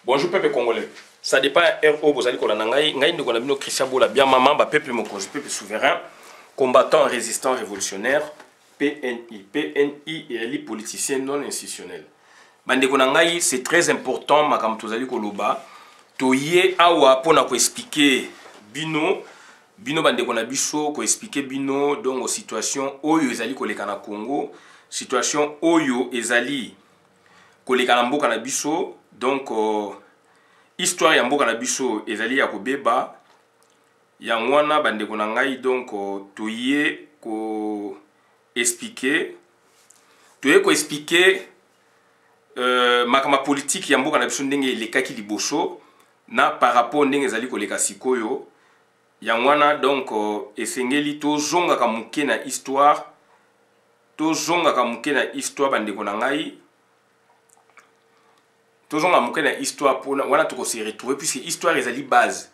Bonjour peuple congolais. Ça dépend RO Bozali Kolanangai, Ngaï Ndonabino Christian Bola, bien maman, peuple Mokozi, peuple souverain, combattant, résistant, révolutionnaire, PNI. PNI et les politiciens non institutionnels. Bandekonangai, c'est très important, Makam Tozali Koloba, Toye Awa pour nous expliquer Bino, Bino Bandekonabiso, ko expliquer Bino, donc aux situations Oyo Ezali Kolekana Congo, situation Oyo Ezali Kolekana Mboka na biso, donc histoire ya mboka na biso ezali ya kobeba ya ngwana bandeko na ngai, donc toye ko expliquer makama politique ya mboka na biso ndenge elekaki liboso na par rapport ndenge ezali koleka sikoyo ya ngwana, donc esengeli tozongaka muke na histoire, bandeko na ngai, tozonga muke na histoire pour wana to se retrouver, puisque histoire ezali base,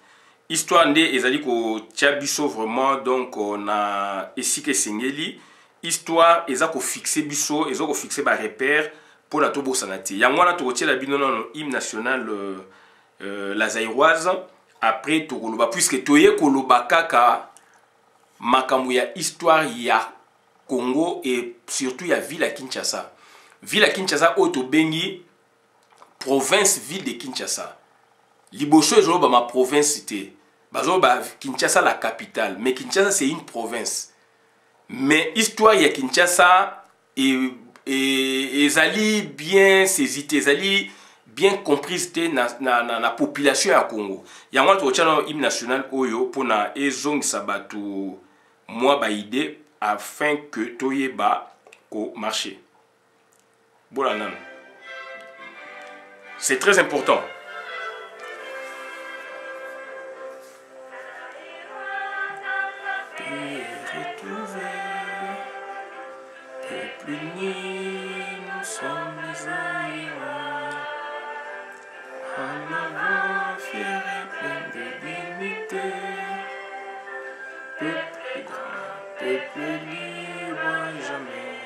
histoire nde ezali ko tia biso vraiment, donc na esika esengeli histoire eza ko fixer biso, eza ko fixer ba repère pour la tobo sanati ya ngwana to tia la bino no hymne national la zaïroise. Après to koloba, puisque toye koloba kaka makamu ya histoire ya Congo et surtout ya ville à Kinshasa. Ville à Kinshasa oto bengi province ville de Kinshasa. Liboso ezolo ma province cité. Bazo ba Kinshasa la capitale, mais Kinshasa c'est une province. Mais histoire ya Kinshasa et ezali bien saisité, ezali bien comprise na population ya Congo. Yango to tchana hymne national oyo pona ezongisa batu moi ba idée afin que toyeba ko marcher. Bolana. C'est très important. Peuple libre jamais,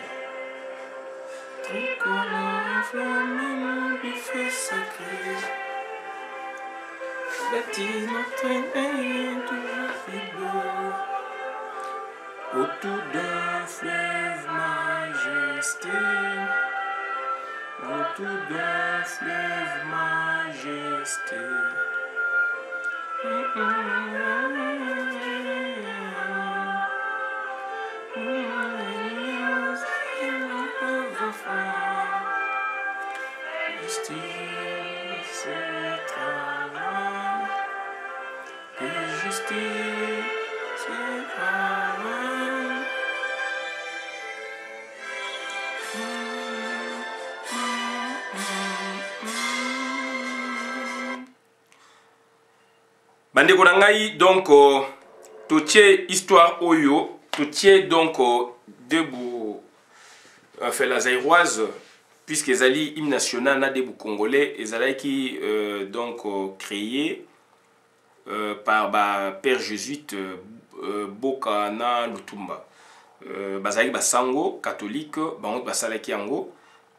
tricolore flamme du feu sacré, bâtit notre pays toujours fidèle, autour d'un fleuve majesté, autour d'un fleuve majesté. Justice et travail, et justice et travail. Bandeko na ngai, donc totie histoire oyo, totie donc debout fait la zaïroise, puisque ezali hymne national na debout congolais, ezali qui donc créé par père jésuite Boka na Lutumba. Bazali basango catholique, bango basalaki yango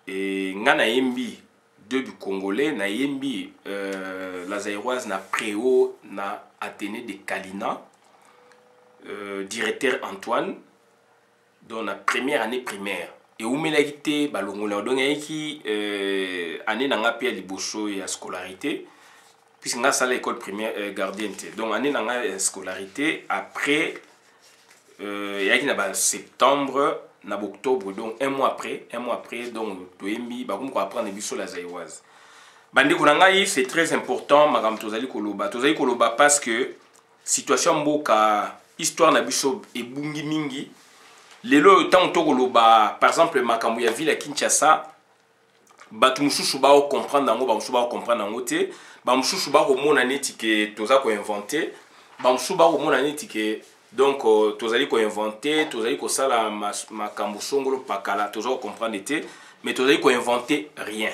et ngana yembi debout congolais na yembi la zaïroise na préau na Athénée de Kalina, directeur Antoine, dans la première année primaire. Et où me l'a quitté, balongola donc qui année n'a pas liboso et à scolarité, puisque n'a pas l'école primaire gardienne. Donc année n'a pas scolarité après il y a qui n'a septembre, n'a octobre, donc un mois après, donc toembi ba comme quoi apprendre biso la zaïroise. Bande konangai, c'est très important magam tozali koloba parce que situation mboka histoire na biso ebungi mingi. Lelo tant tokoloba par exemple makambo ya ville à Kinshasa, batu mususu ba comprendre nango, ba mususu ba comprendre nango te, ba mususu ba ko mona neti ke toza ko inventer, ba mususu ba ko mona neti ke donc tozali ko inventer, tozali ko sala makambo songolo pakala, toza ko comprendre te, mais tozali ko inventer rien.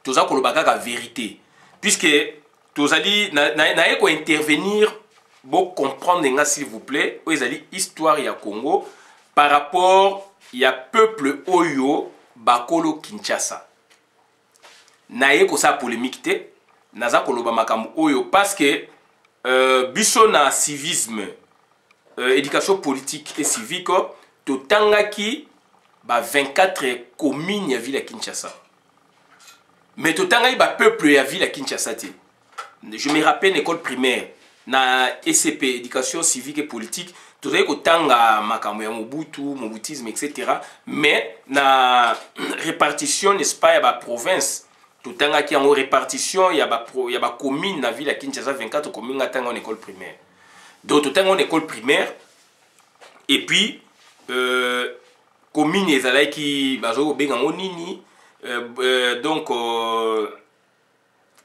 Toza koloba kaka vérité, puisque tozali na ko intervenir bo comprendre nga s'il vous plaît, ezali histoire ya Congo par rapport ya peuple oyo bakolo Kinshasa. Naye ko sa polémique te, naza koloba makambo oyo parce que biso na civisme éducation politique et civique totangaki ba 24 communes ya ville ya Kinshasa mais totangaki ba peuple ya ville ya Kinshasa te. Je me rappelle école primaire na ECP éducation civique et politique tozali kotanga makambo ya Mobutu, Mobutisme etc. mais na répartition n'est-ce pas ya ba province totangaki en répartition ya ba commune na ville ya Kinshasa 24 communes atanga en école primaire. Donc totanga en école primaire et puis commune ezalaki bazo benga nini donc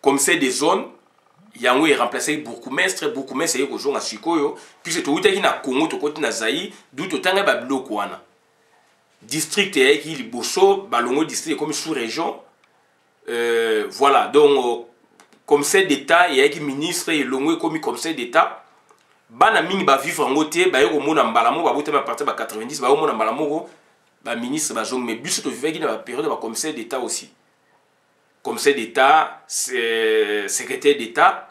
comme c'est des zones yango est remplacé bourgmestre est kozonga sikoyo puis to utaki na Congo to koti na Zaïre d'où to tanga ba biloko wana district ya ki liboso balongo district comme sous région voilà donc comme c'est d'état ya ki ministre et longo comme conseil d'état bana mingi ba vivre en côté ba yoko mona mbalamo ba bote ba partir ba 90 ba mona mbalamo ba ministre ba zong mais biso to vivaki na ba période ba conseil d'état aussi conseil d'état secrétaire d'état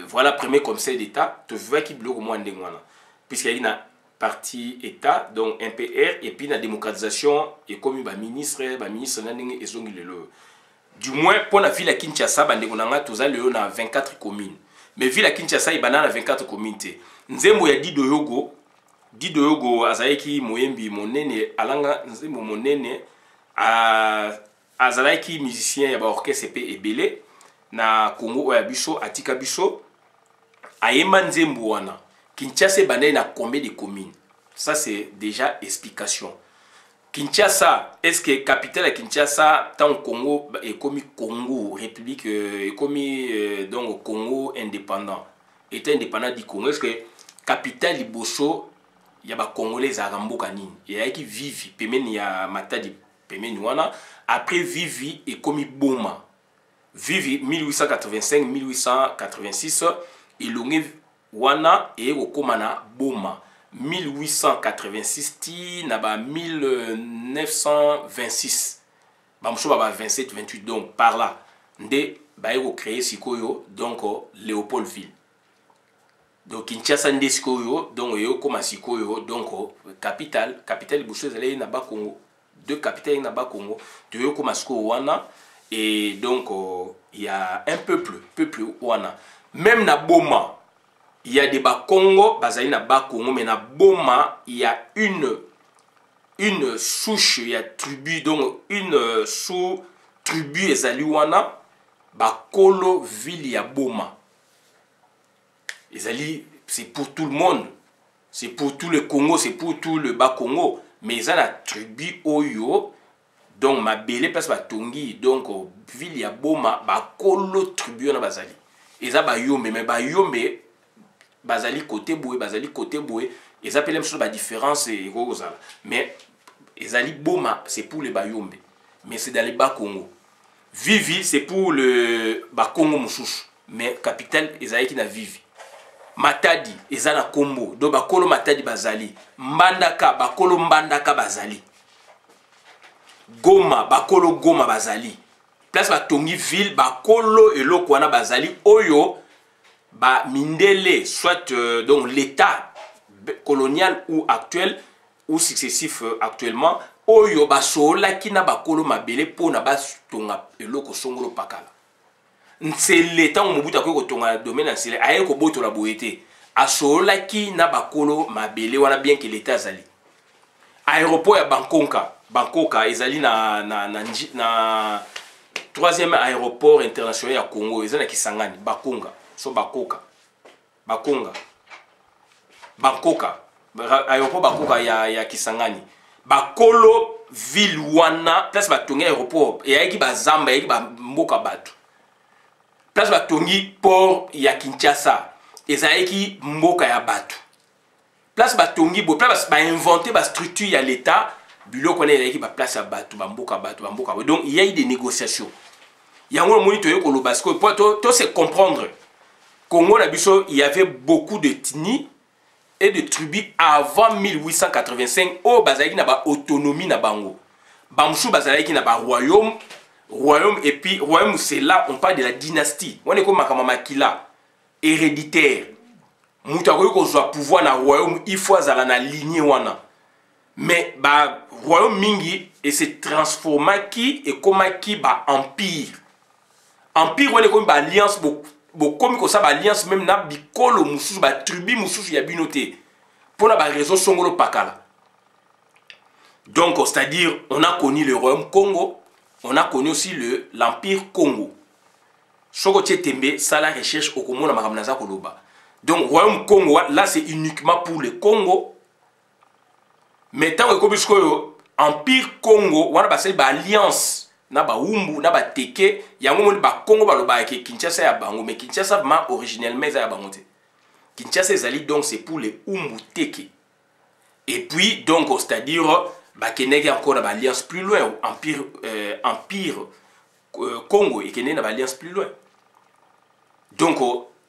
voilà premier conseil d'état to vivaki biloko mo ndenge wana puisque y a une partie état donc MPR et puis la démocratisation et comme ba ministre na ndenge ezongi lelo du moins pour la ville à Kinshasa bande konanga toza lelo na 24 communes mais ville à Kinshasa ibana na 24 communes te nzembo ya Dido Yogo azalaki moyembi monene alanga nzembo monene azalaki musicien ya ba orchestre pe ebele na Congo ya biso atika biso ayema nzembo wana Kinshasa bande na combien de communes ça c'est déjà explication. Kinshasa, est-ce que capitale à Kinshasa, tant Congo est comme Congo, République, est comme donc Congo indépendant, État indépendant du Congo, est-ce que capitale du Bosso, il y a des Congolais à Rambokani, il y a qui vivent, il y a Matadi, après Vivi et comme Boma, Vivi 1885-1886, et Longé Wana et Okomana Boma. 1886 ti naba 1926 bamsho baba 27 28 donc par là nde bayo créer sikoyo donc Léopoldville donc Kinshasa nde sikoyo donc yo koma sikoyo donc capitale boucho ezali na ba Congo deux capitales na ba Congo to yo koma sikoyo wana et donc il y a un peuple wana même na Boma. Il y a des Congo, bazali na ba Congo, mais na Boma, il y a une souche, il y a tribu, donc une sous-tribu ezaliwana, Bakolo ville ya Boma. Ezali, c'est pour tout le monde, c'est pour tout le Congo, c'est pour tout le bas Congo, mais ils ont la tribu Oyo, donc ma belle place Batongi, donc ville ya Boma, Bakolo tribu na bazali. Ils ont Bayombe, mais Bayombe, bazali côté boé et ça peut même chose la différence et mais ezali Boma c'est pour le Bayombe mais c'est dans les bas Congo. Vivi c'est pour le bas Congo mususu mais capitale ezali qui na Vivi. Matadi ezana Kombo do bakolo Matadi bazali Mbandaka bakolo Mbandaka bazali Goma bakolo Goma bazali place Batongi ville bakolo eloko wana bazali oyo ba mindele soit donc l'état colonial ou actuel ou successif actuellement oyo ba sola kina bakolo mabele pona ba tonga eloko songolo pakala c'est l'état Mobutu ko tonga domaine ancien aye ko boto la boyete a sola kina bakolo mabele wana bien que l'état zali aéroport ya Bankoka ezali na troisième aéroport international ya Congo ezali na Kisangani Bakonga so Bankoka aéroport Bankoka ya Kisangani bakolo ville wana place batongi aéroport et yaki bazamba yaki ba mboka batu place batongi port ya Kinshasa ezayaki mboka ya batu place batongi bo place ba inventer ba structure ya l'état biloko na yaki ba place ya batu ba mboka donc il y a eu des négociations yango moni to yoko lo parce que pour to se comprendre Congo na biso, il y avait beaucoup d'ethnies et de tribus avant 1885 au bazalaki na ba autonomie na bango. Bamshu bazalaki na ba royaume royaume, et puis royaume, c'est là, on parle de la dynastie. On est comme Makila, héréditaire. Moutakoyo ko soit pouvoir na royaume, il faut azala na lignée wana. Mais ba royaume mingi et se transforma qui et comme qui ba empire. Empire on est comme ba alliance comme ko ça ba alliance même na bikolo mususu ba tribu mususu ya binoté. Pour na ba réseau songolo pakala. Donc c'est-à-dire on a connu le royaume Congo, on a connu aussi l'empire Congo. Soko Tembe ça la recherche au Congo na makamnaza koloba. Donc, Royaume Congo, là, c'est uniquement pour le Congo. Mais tant que Empire Congo, on a une alliance. On a une teke. Il y a un Congo, Kinshasa ya bango. Mais Kinshasa, originellement, c'est bango. Kinshasa, donc, c'est pour les Umbu teke. Et puis, donc, c'est-à-dire, qu'il y a encore une alliance plus loin. Empire Congo, et qu'il y a une alliance plus loin. Donc,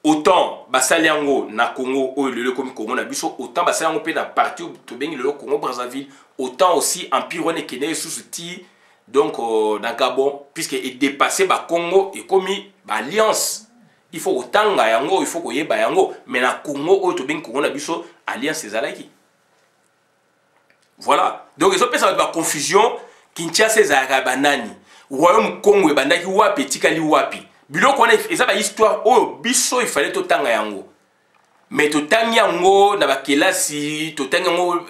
autant basaliango na Congo ou le Congo na biso, autant basaliango pe na parti to bengi le Congo Brazzaville, autant aussi empire on est kene sous-ti donc na Gabon puisque est dépassé ba Congo et comme ba alliance. Il faut autant yango, il faut ko yeba yango, mais na Congo ou to bengi Congo na biso alliance ezalaki. Voilà. Donc ils ont fait ça ba confusion Kinshasa ezalaka banani. Royaume Congo e bandaki wapi tikali wapi. Biloko wana eza ba histoire oyo biso il fallait totanga yango. Mais totangi yango na ba kelasi, totangi yango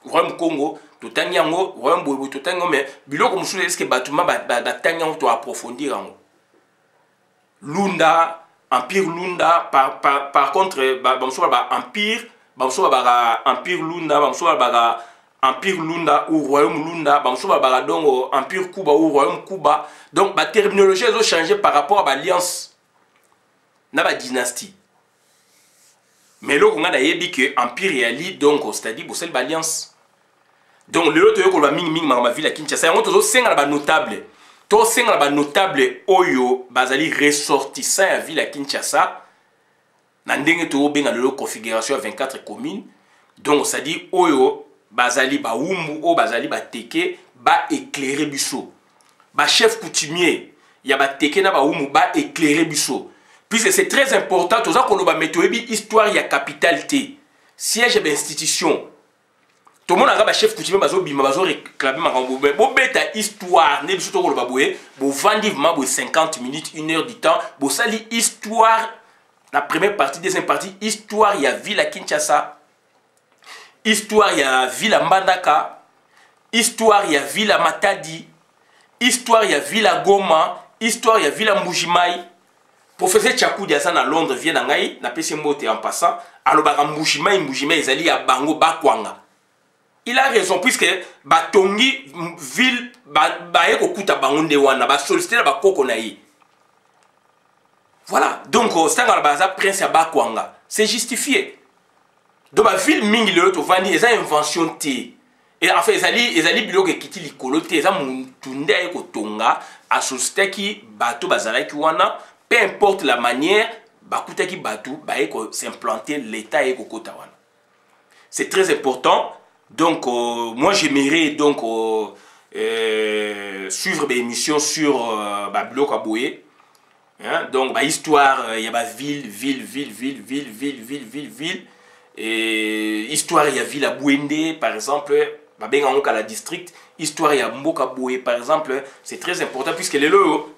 Royaume Congo, totangi yango Royaume Bobo, totangi yango mais biloko mususu est-ce que batuma ba tangi yango to approfondir yango. Lunda, Empire Lunda par contre ba empire, Empire Lunda, Empire Lunda ou Royaume Lunda, donc Empire Kuba ou Royaume Kuba. Donc la terminologie a changé par rapport à l'alliance, à la dynastie. Mais là, on a dit que Empire et Ali, donc c'est-à-dire c'est l'alliance. Donc le autre que ma ville à Kinshasa, on a cinq notables. Tous cinq notables oyo bazali ressortissant à ville à Kinshasa. Nandenge to benga le configuration 24 communes. Donc c'est-à-dire oyo bazali ba umbu o bazali ba teke ba éclairer biso ba chef coutumier ya ba teke na ba umbu ba éclairer biso puisque c'est très important toza ko loba metoyebi histoire ya capitalité siège d'institution to mona ga ba chef coutumier bazo bima bazo réclamer makambo bo beta histoire ne biso to ko loba boye bo vandi vraiment bo 50 minutes 1 heure du temps bo sali histoire la première partie deuxième partie histoire ya ville à Kinshasa. Histoire ya ville Mbandaka, histoire ya ville Matadi, histoire ya ville Goma, histoire ya ville Mbujimai. Professeur Tchakou Diasan à Londres vient d'Angaï, n'a pas ses mots en passant. Alors Mbujimai ezali ya Bango Bakwanga. Il a raison puisque Batongi ville bae kokuta bango ndewana ba solliciter ba koko naï. Voilà, donc c'est un baza prince ya Bakwanga. C'est justifié. Donc la ville mingi le to vani eza invention té et en fait ezali biloko ekiti likolo té eza mutunda eko tonga asostaki bato bazalaki wana peu importe la manière bakutaki bato baeko s'implanter l'état eko kota wana. C'est très important. Donc moi j'aimerais donc suivre des émissions sur biloko aboye. Hein? Donc histoire ya ba ville. Et histoire ya ville à Bouende par exemple à la district histoire ya Mboka Boé par exemple c'est très important puisque les lots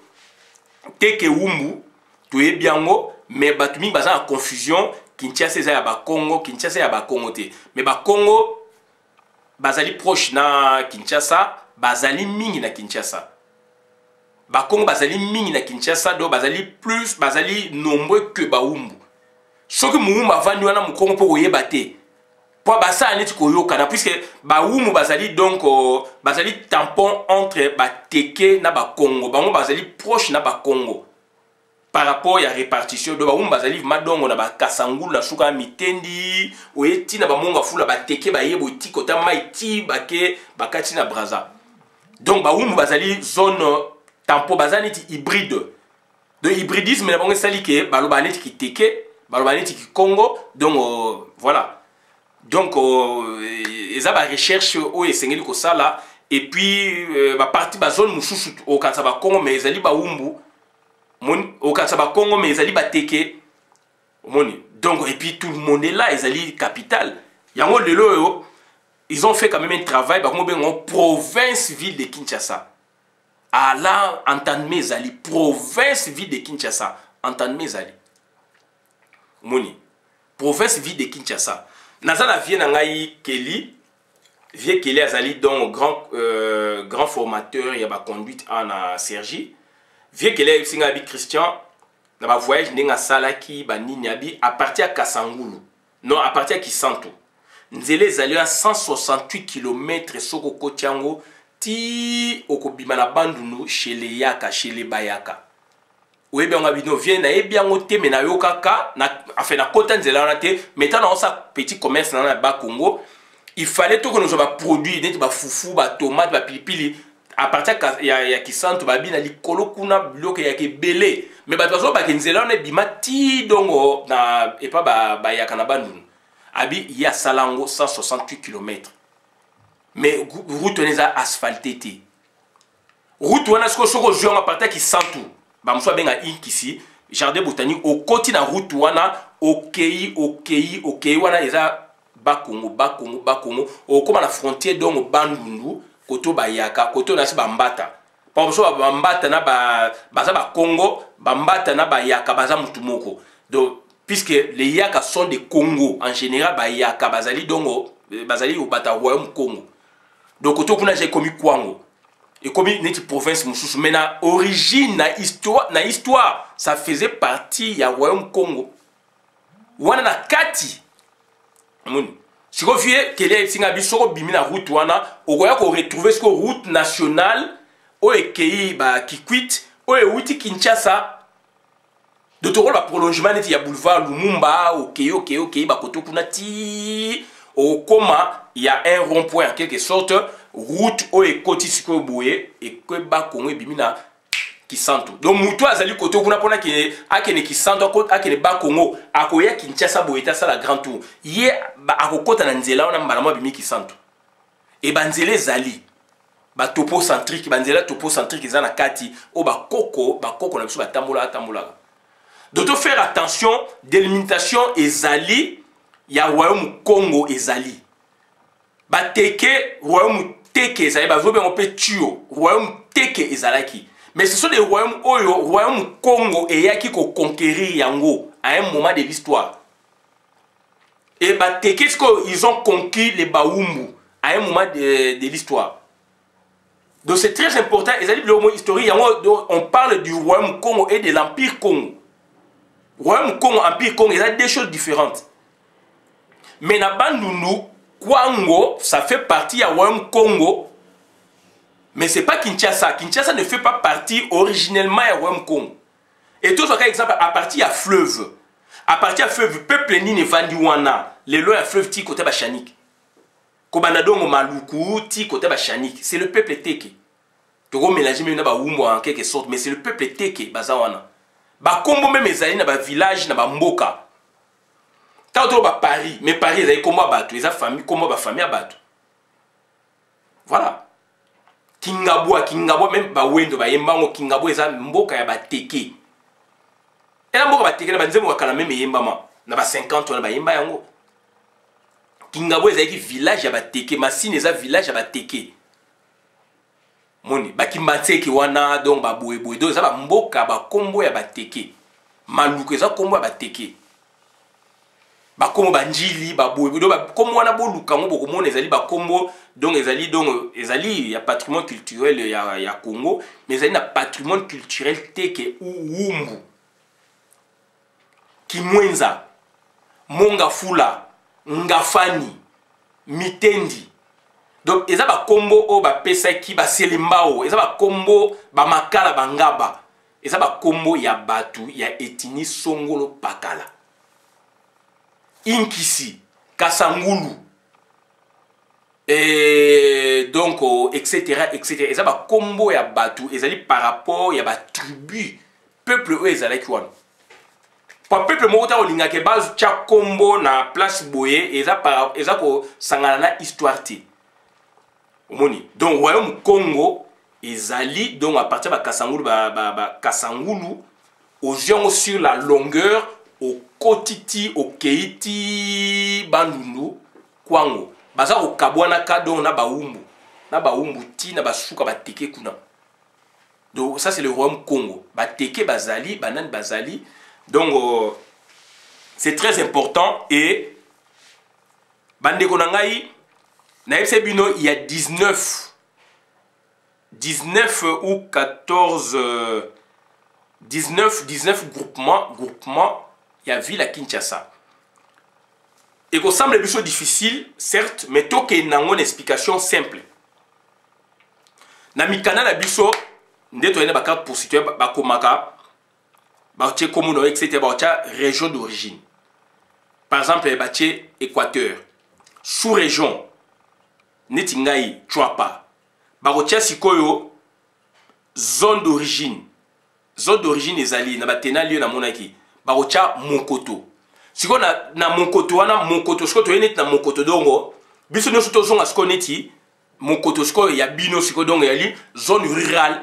teke umbu tu biango mais batumi baza en confusion Kinshasa ya ba Congo Kinshasa ya ba Congo te mais ba Congo bazali proche na Kinshasa bazali mingi na Kinshasa ba Congo bazali mingi na Kinshasa do bazali nombreux que ba umbu. Ce que nous avons wana mukongo po oyeba te po basa neti koyoka puisque ba umu bazali donc bazali tampon entre ba teke na ba Congo bango bazali proche na ba Congo par rapport à la répartition de ba umu bazali madongo na ba kasangulu na suka mitendi oyeti na ba monga fula ba teke ba yebo ti kota maiti bake bakati na Brazza. Donc ba umu bazali zone tampon bazali hybride de hybridisme na bango sali ke baloba neti ki teke Balobaneti qui Congo, donc voilà. Donc, ils ont la recherche où ils sont là et puis parti ba zone mususu au kanisa ba Congo mais ezali ba umbu moni au kanisa ba Congo mais ezali ba teke moni donc et puis tout le monde est là ezali capitale yango lelo ils ont fait quand même un travail ba en province ville de Kinshasa à la entendre ezali province ville de Kinshasa entendre ezali moni province ville de Kinshasa nazala vie na ngai Kelly Vie Kelly azali donc grand formateur il y a ba conduite en Sergi Vie Kelly singa bi Christian na ba voyage ndenga salaki ba nini abi à partir à Kasangulu non à partir à Kisanto nzele ezali à 168 km soko kotiango ti okobima na bandunu chez les Yaka chez les Bayaka oyebi yango bino vient na yebi yango te mais na yokaka na enfin na kota nzela wana te mais tant na sa petit commerce na ba Congo il fallait tout que nous avons produit des foufou, des tomates, des pilipili à partir ya Kisanto babi na likolo kuna bloke ya kebele mais bato ba kenzela on bimati dongo na et pas ba ya kana bandunu abi ya salango 168 km mais route neza asphaltée te route wana soko jo à partir Kisanto ba mso benga inkisi jardin botanique au côté na route wana okei wana eza Bakongo au comme la frontière donc bandundu koto bayaka koto na bambata par exemple bambata na baza ba Congo bambata na bayaka baza mutumoko donc puisque les yaka sont des Congo en général bayaka bazali dongo bazali au bata royaume Congo donc koto kuna j'ai commis kwango et comme une province mususu mais na origine na histoire ça faisait partie ya royaume Congo wana na kati si vous voyez qu'il y a une route, on va retrouver ce route nationale, ou Kikwit, ou Kinshasa. De tout le prolongement, il y a boulevard Lumumba, ok, Bakoto Kunati, au Koma, il y a un rond-point en quelque sorte, route ou Kotisiko Boué, et que Bakongo Bimina. Kisanto. Donc muto azali koto kuna pona akene Kisanto akene Bakongo akoya Kinshasa boyeta ça la grand tour. Ye akokota na nzela ona mbala mwa bimi Kisanto. E banzele zali ba topo centrique banzela topo centrique za na kati o ba koko na biso batambola. D'auto faire attention délimitation ezali ya royaume Congo ezali. Ba teke royaume teke ezali ba zo bengo pe tuo royaume teke ezalaki. Mais ce sont des royaumes Oyo, royaume Congo et Yaki ko conquérir Yango à un moment de l'histoire. Et qu'est-ce qu'ils ont conquis les Baoumou à un moment de l'histoire. Donc c'est très important. Historique, on parle du royaume Congo et de l'empire Congo. Royaume Congo, empire Congo, il y a des choses différentes. Mais na bandunu Kwango, ça fait partie du royaume Congo. Mais ce n'est pas Kinshasa. Kinshasa ne fait pas partie originellement du royaume Congo. Et tout ça, par exemple, à partir du fleuve. À partir du fleuve, peuple Nini Vandiwana, le long du fleuve, ti côté Bachanik. Kobanadongo Maluku, ti côté Bachanik. C'est le peuple Teke. Tu vas mélanger même en quelque sorte, mais c'est le peuple Teke, Bazawana. Bakombo même ezali na ba village na ba mboka. Tant que ba Paris, mais Paris ezali comme bato, ezali famille comme ba famille bato. Voilà. Kingabwa même ba wendo ba yembango Kingabwa eza mboka ya ba Teke. Et la mboka ba Teke na ba nzembo kala même yembama na ba 50 na ba yemba yango. Kingabwa ezali village ya ba Teke, Masine eza village ya ba Teke. Moni bakimbatseki wana donc ba boye donc ça ba mboka ba kombo ya ba Teke. Maluku eza kombo ya ba Teke. Ba kombo ba njili ba boye donc ba kombo wana boluka ngo boko mona ezali ba kombo donc ezali ya patrimoine culturel ya Congo mais ezali na patrimoine culturel Teke Uumbu. Kimwenza, Mongafula, Ngafani, Mitendi. Donc, eza ba kombo o ba pesaki ba selembao, eza ba kombo ba makala bangaba, eza ba kombo ya batu ya etini Songolo Pakala. Inkisi, Kasangulu, et donc etc. Eza ba kombo ya batu, ezali par rapport ya ba tribu, peuple o ezali kiwana. Pour peuple mota olinga ke base tia kombo na place boye eza ko sangana na histoire ti. Omoni. Donc royaume Congo ezali donc à partir de Kasangulu Kasangulu aux gens sur la longueur au Kotiti au Keiti Bandundu Kwango baza au Kabwana Kadon na baumbu ti na basuka bateke kuna. Donc ça c'est le royaume Congo. Bateke bazali banan bazali. Donc c'est très important et bande konangai na Bino il y a 19 ou 14 19 groupements il y a ville à Kinshasa. Et qu'on semble biso difficile certes mais to que nango une explication simple. Na mikana na biso ndeto ene baka pour situer bakomaka batie commune etc. batia région d'origine. Par exemple batie Équateur sous-région Netingai Chouapa barotia sikoyo zone d'origine ezali na batena lieu na monaki barotia Monkoto siko na Monkoto wana Monkoto siko to yenet na Monkoto dongo biso no soto zonga siko neti Monkoto siko ya bino siko dongo yali zone rurale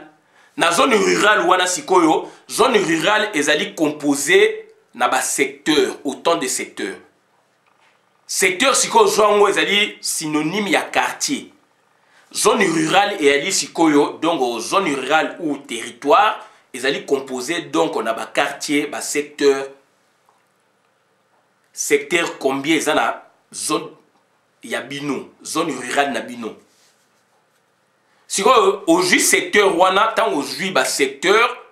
na zone rurale wana sikoyo zone rurale ezali composée na ba secteur autant de secteurs. Secteur siko zongo ezali synonyme ya quartier. Zone rurale et ali sikoyo donc zone rurale ou territoire ezali composé donc on a ba quartier ba secteur combien ezana zone ya bino zone rurale na bino. Sikoyo aujourd'hui secteur wana tant aujourd'hui ba secteur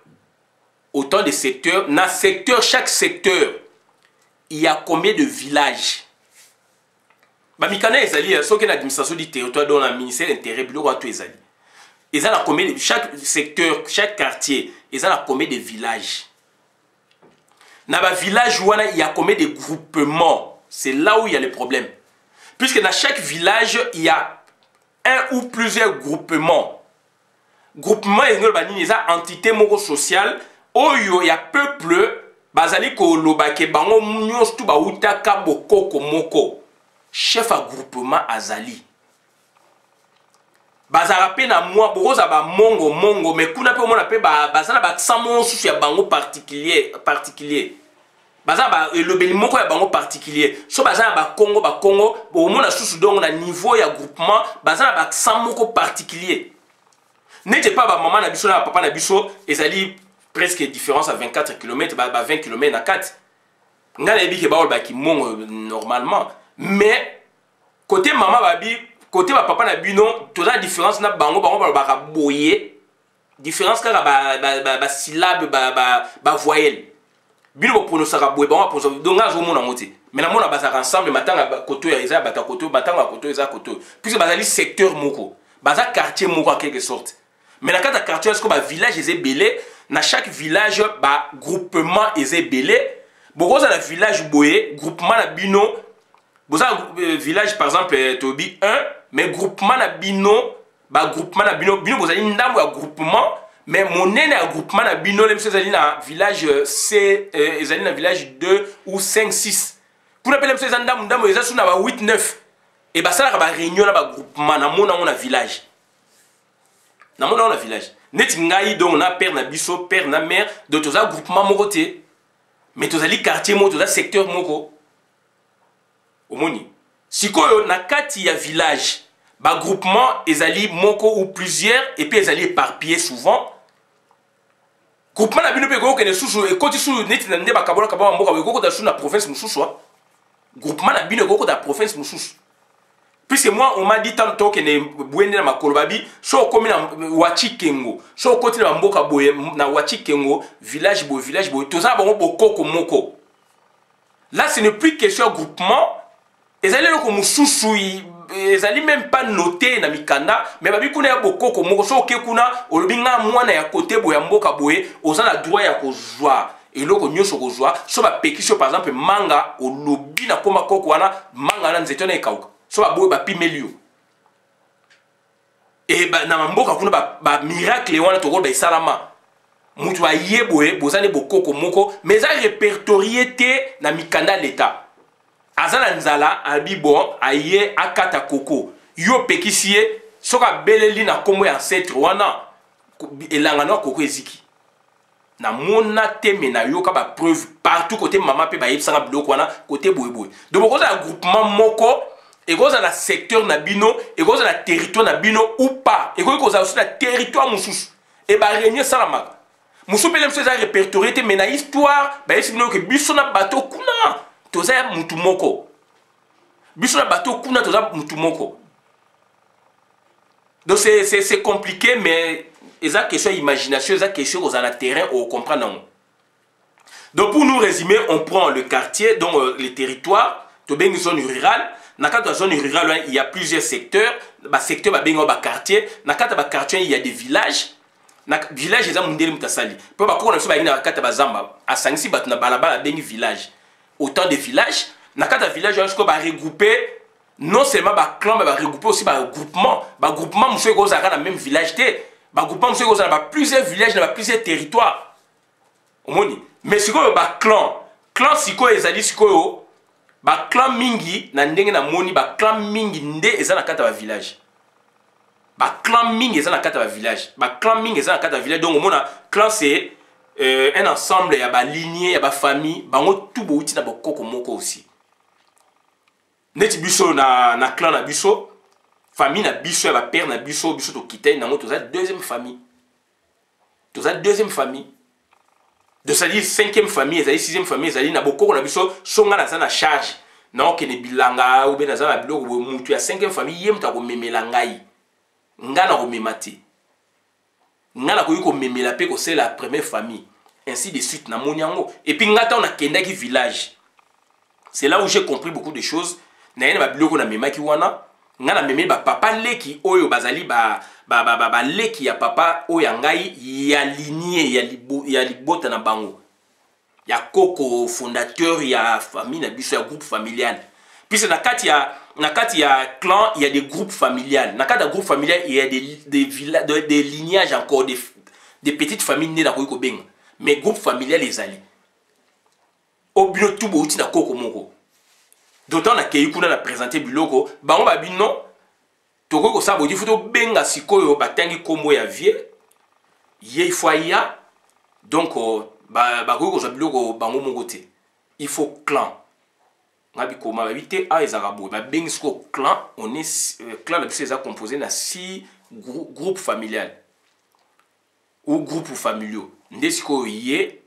autant de secteurs na secteur chaque secteur il y a combien de villages. Bamikana ezali so que l'administration du territoire dans le ministère intérieur biloko to ezali. Ezala combien de chaque secteur, chaque quartier, ezala combien de villages. Na ba village wana il y a combien de groupements. C'est là où il y a le problème. Puisque dans chaque village il y a un ou plusieurs groupements. Groupement ezali bani eza entité moko sociale oyo ya peuple bazali ko lobake bango nyos tu ba utaka bokoko moko. Chef à groupement azali bazara pe na moi bokoza ba mongo mais kuna pe mona pe bazala ba samo susu ya bango particulier bazala ba elobeli moko ya bango particulier so bazala ba Congo bo mona susu donc na niveau ya groupement bazala ba samo moko particulier n'était pas ba maman na biso na papa na biso ezali presque différence à 24 km ba 20 km na 4 ngala ebike ba olba ki mongo normalement. Mais côté maman babi côté papa na bino toute la différence na bango ba boyer différence kaka ba syllabe ba voyelle bino ba prononcer ka boyer ba prononcer donc ngazo mona moti mais na mona ba ensemble matanga côté ya eza bata côté matanga côté eza côté puisque bazali secteur moko baza quartier moko en quelque sorte mais na kata quartier est-ce que ba village est belé na chaque village ba groupement est belé bokoza na village boyer groupement na bino. Vous avez village par exemple Tobi 1 mais groupement na bino vous avez une dame ou un groupement mais mon nez na groupement na bino les monsieur allez na village C allez na village 2 ou 5 6 pour appeler monsieur dame ils sont na 8 9 et bah ça ba réunion na ba groupement na mona village net ngai donc na père na biso père na mère de tous un groupement moroté mais tous ali quartier mo tous secteur moko. Omoni sikoyo na kati ya village ba groupement ezali moko ou plusieurs et puis ezali éparpillés souvent groupement na bino pe ko kene susu e koti susu neti na nde ba kabola mboka we ko ta susu na province mususu groupement na bino ko ta province mususu puisque moi on m'a dit tantôt que ne bwende na makolo babi so komi na Wachikengo so koti na mboka boye na Wachikengo village boye toza bango bokoko moko là ce n'est plus question groupement. Et ça n'est même pas noté na mikanda mais babi kuna ya bokoko moko so ke kuna olobinga mwana ya côté boya mboka boye ozana droit ya kozwa eloko nyoso kozwa so ba pekisho par exemple manga olobi na koma koko wana manga na nzeto na ekauka so ba boye ba pimelio et ba na mboka kuna ba miracle wana to ko ba salama mutu ba yeboye bozane bokoko moko mais ça répertorié te na mikanda l'état. Azala nzala abi bon aye akata koko yo pekisie soka beleli na kombo ya ancêtre wana elanga no koko eziki na mona teme na yoka ba preuve partout côté maman pe ba yebsanga biloko wana côté boyeboy donc bokoza na groupement moko ekoza na secteur na bino ekoza na territoire na bino ou pas ekoza aussi na territoire mususu et ba régner salamaka mususu pele mso eza répertorié te mais na histoire ba yesi bino ke biso na bato kuna toza mutu moko biso na bato kuna toza mutu moko. Donc c'est compliqué, mais c'est une question d'imagination, c'est une question qu'on a le terrain, on comprend. Donc pour nous résumer, on prend le quartier, donc les territoires, une zone rurale. Dans la zone rurale, il y a plusieurs secteurs. Le secteur, le quartier. Dans le quartier, il y a des villages. Dans les villages, il y a des villages. Pour des villages. Autant de villages. Dans le village, on va regrouper. Non seulement ba clan, mais regrouper aussi ba groupement. Ba groupement, monsieur goza dans le même village té. Ba groupement, monsieur goza dans plusieurs villages, dans plusieurs territoires. Omoni. Mais si quoi ba clan siko ezali siko yo, ba clan mingi na ndenge na moni ba clan mingi nde ezana kata ba village. Ba clan mingi ezana kata ba village. Ba clan mingi ezana kata ba village. Donc omona clan c'est un ensemble ya ba lignée, ya ba famille, bango tout bo uti na bokoko moko aussi. Neti biso na clan na biso famille na biso ya ba père na biso to kitay nango toza deuxième famille. Toza deuxième famille. De ça dit cinquième famille, ça dit sixième famille, ça dit na bokoko na biso songa na za na charge. Na okene bilanga ou be na za na biloko mutu ya cinquième famille yem ta ko memela ngai. Nga na ko memati. Nga na ko yiko memela pe ko c'est la première famille. Ainsi de suite na moniango. Et puis ngata on a kendaki village. C'est là où j'ai compris beaucoup de choses. Na yena ba biloko na memaki wana nga na meme ba papa leki oyo bazali ba leki ya papa oyo ngai ya lignée ya libota na bango ya koko fondateur ya famille na biso ya groupe familial puisque na kati ya clan il y a des groupes familiales na kati ya groupe familial il y a des lignages encore des petites familles nées na ko benga mais groupe familial ezali obino tubo uti na koko moko. D'autant que nous avons présenté biloko, bango babino, toko ko sabo di futo benga sikoyo batangi kombo ya vie, ye foya, donc bango ko biloko bango mongote. Il faut clan. Ngabi koma babité a ezarabo, ba bengi siko clan, on est clan la biso composé na 6 groupes familiales ou groupes familiaux. Ndesiko ye,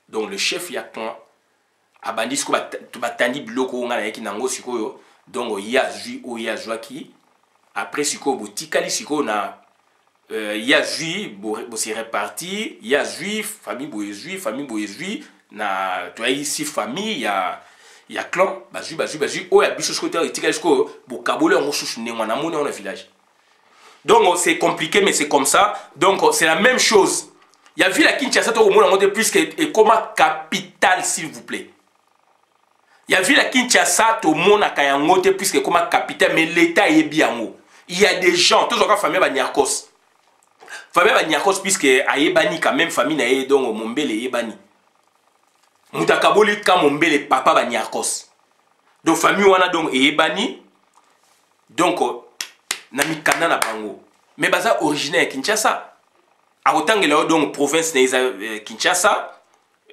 donc le chef ya clan abandi siko batandi biloko nga na yeki nango sikoyo donc ya zui o ya joaki après siko botikali siko na ya zui bo se réparti ya zui famille boyezui na toi ici famille ya clan bazui o ya biso siko te tikali siko bo kabole ngo susu ndengwa na moni on village. Donc c'est compliqué mais c'est comme ça. Donc c'est la même chose. Il y a ville à Kinshasa to mona ngote plus que comme capitale s'il vous plaît. Il y a ville à Kinshasa, tout le monde a kayangote puisque comme capitaine, mais l'État est bien. Il y a des gens, toujours la famille Banyakos. Famille Banyakos, puisque Aïebani, quand même, famille Naïe, donc Mombele Aïebani. Moutakaboli, quand Mombele, papa Banyakos. Donc, famille Wana, donc Aïebani. Donc, Nami Kana na Bango. Mais baza originaire Kinshasa. A autant que là, donc, province Kinshasa.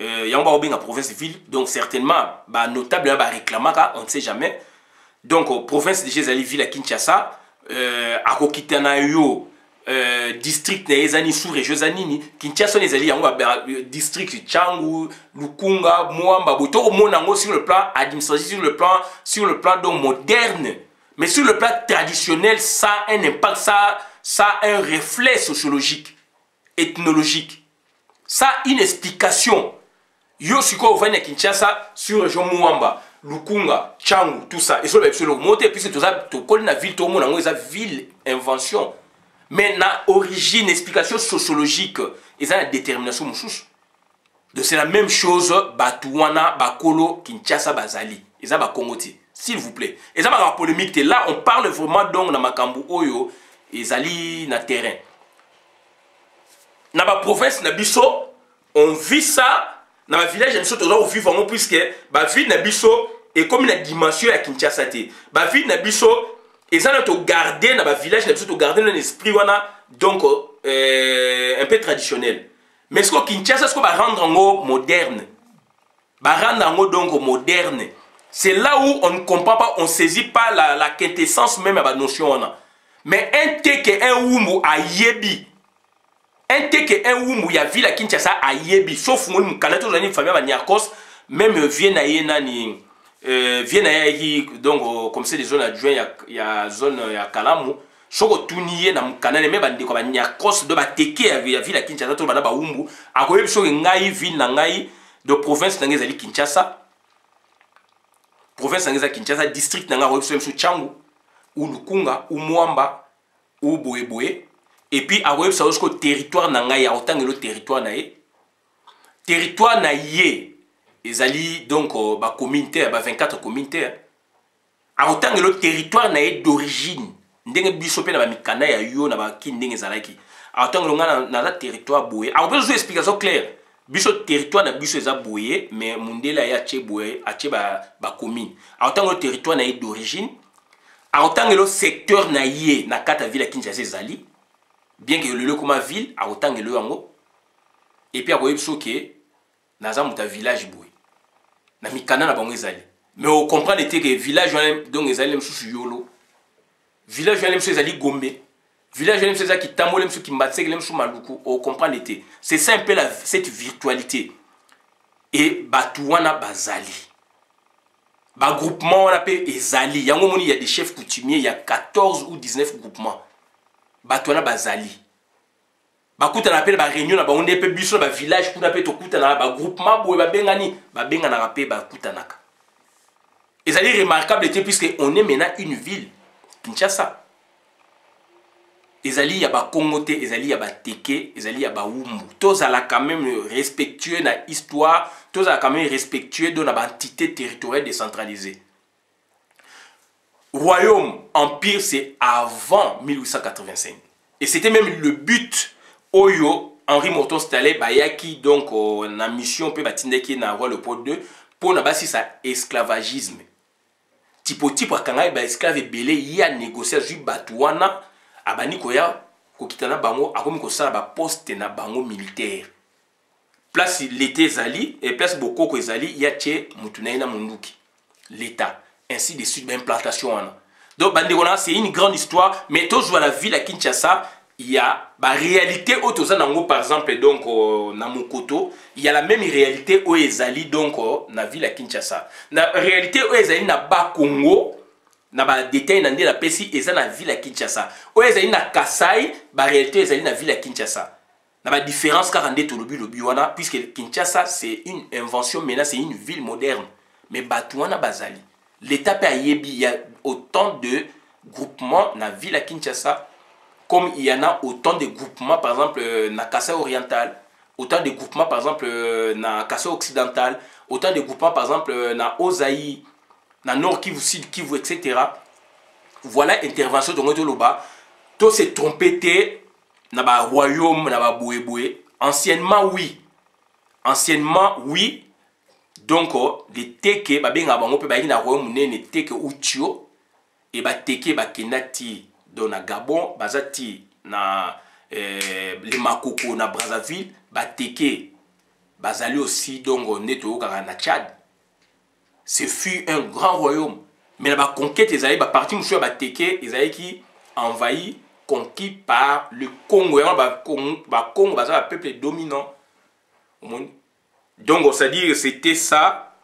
Il y a une province ville, donc certainement, notable, réclamaka, on ne sait jamais. Donc, province de Jézali, ville à Kinshasa, à Kokitanayo, district Nezani, sous-région Zanini, Kinshasa, Nezali, district Changu, Lukunga, Mwamba, Boto, Monango, sur le plan administratif, sur le plan donc moderne. Mais sur le plan traditionnel, ça a un impact, ça a un reflet sociologique, ethnologique. Ça a une explication. Yo siko vient à Kinshasa sur région Mwamba, Lukunga, Changu, tout ça. Et ça va le monter puisque tout ça, tout colle na ville, tout le monde a une ville invention. Mais na origine, explication sociologique, et ça la détermination moussous. Donc c'est la même chose, Batouana, Bakolo, Kinshasa, Bazali. Et ça va Congoti, s'il vous plaît. Et ça va la polémique. Là, on parle vraiment donc na Makambu Oyo, et Zali na terrain. Na ba province na biso, on vit ça. Dans le village, on vit vraiment plus que la ville Nabiso est comme une dimension à Kinshasa. La ville Nabiso et ça notre garder dans le village na biso garder un esprit wana donc un peu traditionnel. Mais ce que Kinshasa ce qu'on va rendre en moderne. Va rendre en donc moderne. C'est là où on ne comprend pas, on ne saisit pas la quintessence même à la notion. Mais un teke un wumu a yebi. Un teke un wumu ya ville à Kinshasa a yebi. Sauf moi, mon canal, tout le famille à Niakos, même vient à Yenani, vient à donc comme c'est des zones adjointes, il y a zone ya Kalamu. Soko tuniye na mkanane me bande ko ba Niakos de ba teke ya ville à Kinshasa to ba wumbu. Akoyebi so ngai ville na ngai de province na ngai zali Kinshasa. Province na Kinshasa, district na ngai so Changu ou Lukunga ou Mwamba ou Boeboe. Et puis a web ça aussi territoire na ngai ya autant que le territoire na ye. Territoire na ye ezali donc ba communauté ba 24 communautés. A autant que le territoire na ye d'origine. Ndenge biso pe na ba mikana ya yo na ba kindenge zalaki. A autant que nga na la territoire boye. A besoin explication claire. Biso territoire na biso eza boye mais mundela ya che boye a che ba commune. A autant que le territoire na ye d'origine. A autant que le secteur na ye na kata ville Kinshasa ezali. Bien que le comme ville a autant que le yango. Et puis a boye biso ke naza muta village boye. Na mikana na bango ezali. Mais on comprend que village donc ezali msusu yolo. Village ezali Gombe. Village qui tamole qui matsek qui maluku. On comprend l'été. C'est ça un peu cette virtualité. Et batouana bazali. Ba groupement on appelle ezali. Yango moni il y a des chefs coutumiers, il y a 14 ou 19 groupements. Batouana bazali. Bakuta appelle ba réunion na ba on epé biso ba village pour appelle to kuta na ba groupement boye ba bengani ba bengana rapé ba kuta naka. Ezali remarquable puisque on est maintenant une ville Kinshasa. Ezali ya ba Kongote, ezali ya ba Teke, ezali ya ba Wumbu. Tous ala quand même respectueux na histoire, tous ala quand même respectueux de la entité territoriale décentralisée. Royaume, empire, c'est avant 1885. Et c'était même le but Oyo Henri Morton Staley bayaki donc na mission pe batindeki na roi Léopold II pour na basi sa esclavagisme. Tipo akanga ba esclave belé ya négocier ju batouana abani koya kokitana bango akomi kosala ba poste na bango militaire. Place l'été zali et place bokoko ezali ya che mutuna na munduki. L'état ainsi de suite implantation wana. Donc bandekona c'est une grande histoire mais toujours à la ville à Kinshasa il y a la réalité au par exemple donc na Mokoto, il y a la même réalité au ezali donc na ville à Kinshasa. La réalité au ezali na ba Congo na ba détail na la pesi eza na ville à Kinshasa. Au ezali na Kasai, ba réalité ezali na ville à Kinshasa. Na ba différence car ande to lobi wana puisque Kinshasa c'est une invention maintenant c'est une ville moderne. Mais Batouana bazali. L'état pa yebi il y a autant de groupements na ville à Kinshasa. Comme il y en a autant de groupements, par exemple, na Kassai oriental, autant de groupements, par exemple, na Kassai occidental, autant de groupements, par exemple, na Ozaï, na Nord Kivu, Sud Kivu, etc. Voilà intervention de Ngotoloba. Tout s'est trompé, na ba royaume, na ba boue. Anciennement, oui. Anciennement, oui. Donc, les teke, ba benga bango pe ba na royaume ne teke uchio, et ba teke ba kenati. Donc na Gabon, bazati na les Makoko na Brazzaville, bateke bazali aussi donc neto kaka na Tchad. Ce fut un grand royaume. Mais la conquête ezali ba parti mouchou bateke ezali qui envahi conquis par le Congo. Congo bazali un peuple dominant. Donc ça dit c'était ça.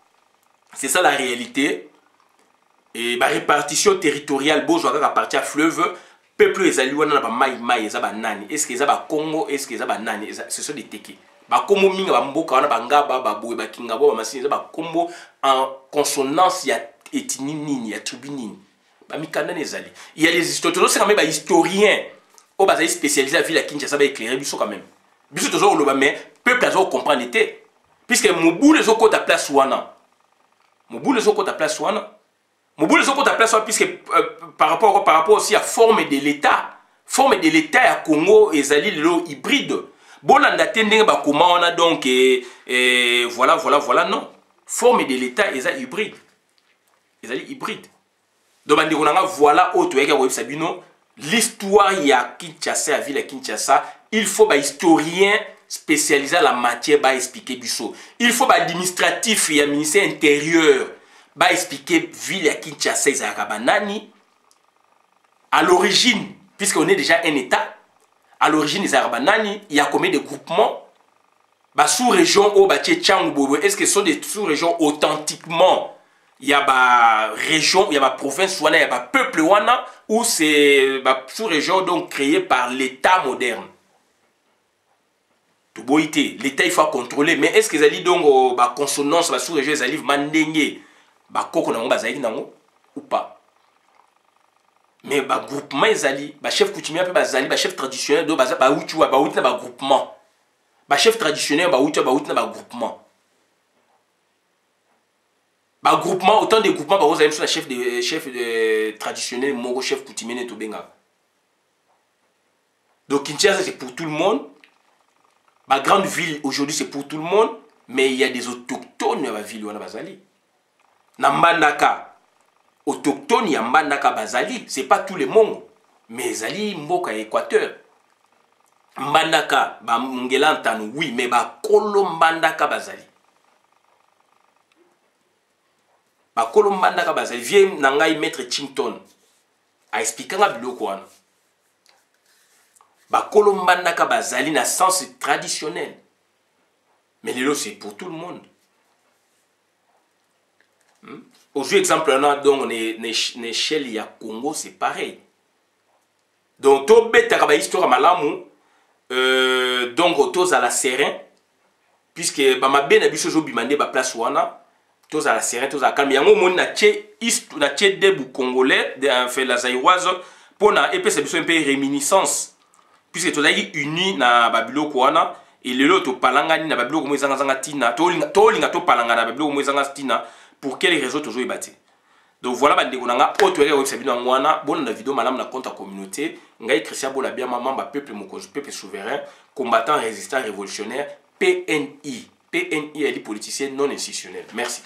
C'est ça la réalité. Et la répartition territoriale, bon, je vais partir à fleuve, peuple les alliés, on a pas maï, ils ont nani. Est-ce qu'ils ont Congo, est-ce qu'ils ont nani? Ce sont des teki. Ba Congo minga ba mboka, on a ba ngaba, ba boue, ba kingabo, ba masini, ils ont ba Congo en consonance, il y a ethnie nini, il y a tribu nini. Ba mikanda les alliés. Il y a des historiens, c'est quand même des historiens. Au bas spécialisé à ville à Kinshasa, ba éclairer, biso quand même. Biso toujours au loba, mais peuple a toujours comprendre l'été. Puisque Moubou les autres à place wana. Moubou les autres à place wana. Moubou les autres à place puisque par rapport aussi à forme de l'État. Forme de l'État à Congo et Zali le hybride. Bon on a tendé bah comment on a donc voilà non. Forme de l'État est hybride. Ils allaient hybride. donc bandeko nanga voilà auto yaka ko sabino l'histoire ya Kinshasa ya ville ya Kinshasa il faut ba historien spécialisé à la matière ba expliquer biso il faut ba administratif ya ministère intérieur ba expliquer ville ya Kinshasa ezaka banani à l'origine puisqu'on est déjà un état à l'origine ezaka banani il y a combien de groupements ba sous-région au ba Tchangobo est-ce que ce sont des sous-régions authentiquement il y a ba région, il y a ba province, il y a ba peuple wana où c'est ba sous-région donc créée par l'État moderne. Tout beau été, l'État il faut contrôler, mais est-ce que ça dit donc ba consonance ba sous-région ça livre mandenge ba koko nango ba zaïdi nango ou pas? Mais ba groupement ezali, ba chef coutumier pe ba zali, ba chef traditionnel do ba outi ba outi na ba groupement. Ba chef traditionnel ba outi na ba groupement. Bah, groupement, autant de groupements, bah, vous avez un chef traditionnel, mon chef coutumier, et tout benga. Donc, Kinshasa, c'est pour tout le monde. Ma grande ville, aujourd'hui, c'est pour tout le monde. Mais il y a des autochtones dans la ville où on a Bazali. Nambandaka, autochtone, il y a Mbandaka Bazali. Ce n'est pas tout le monde. Mais Zali, Mboka, Équateur. Mbandaka, bah, Mngelantan, oui, mais bah, Kolo Mbandaka Bazali. Ba Kolombandaka bazali vie nangai maître Chington a expliqué nga biloko wana. Ba Kolombandaka bazali na sens traditionnel. Mais lelo c'est pour tout le monde. Aujourd'hui exemple on a donc l'échelle ya Congo c'est pareil. Donc to betaka ba histoire malamu donc autour à la serein puisque ba mabe na biso zo bimande ba place wana tous à la série, tous à calme. Il y a un moment où on a des bouts congolais, fait la zaïroise, pour na et puis c'est un peu réminiscence. Puisque tous les unis na Babylone Kouana et le lot au palangani na Babylone comme ils ont tina, tolinga to palanga na Babylone comme ils ont tina. Pour quelles raisons toujours y bâti. Donc voilà, bande konanga autre web sabino ngwana, bon na vidéo madame na compte communauté, ngai Christian Bola bien maman peuple mokozo peuple souverain, combattant résistant révolutionnaire, PNI. PNI est politicien non institutionnel. Merci.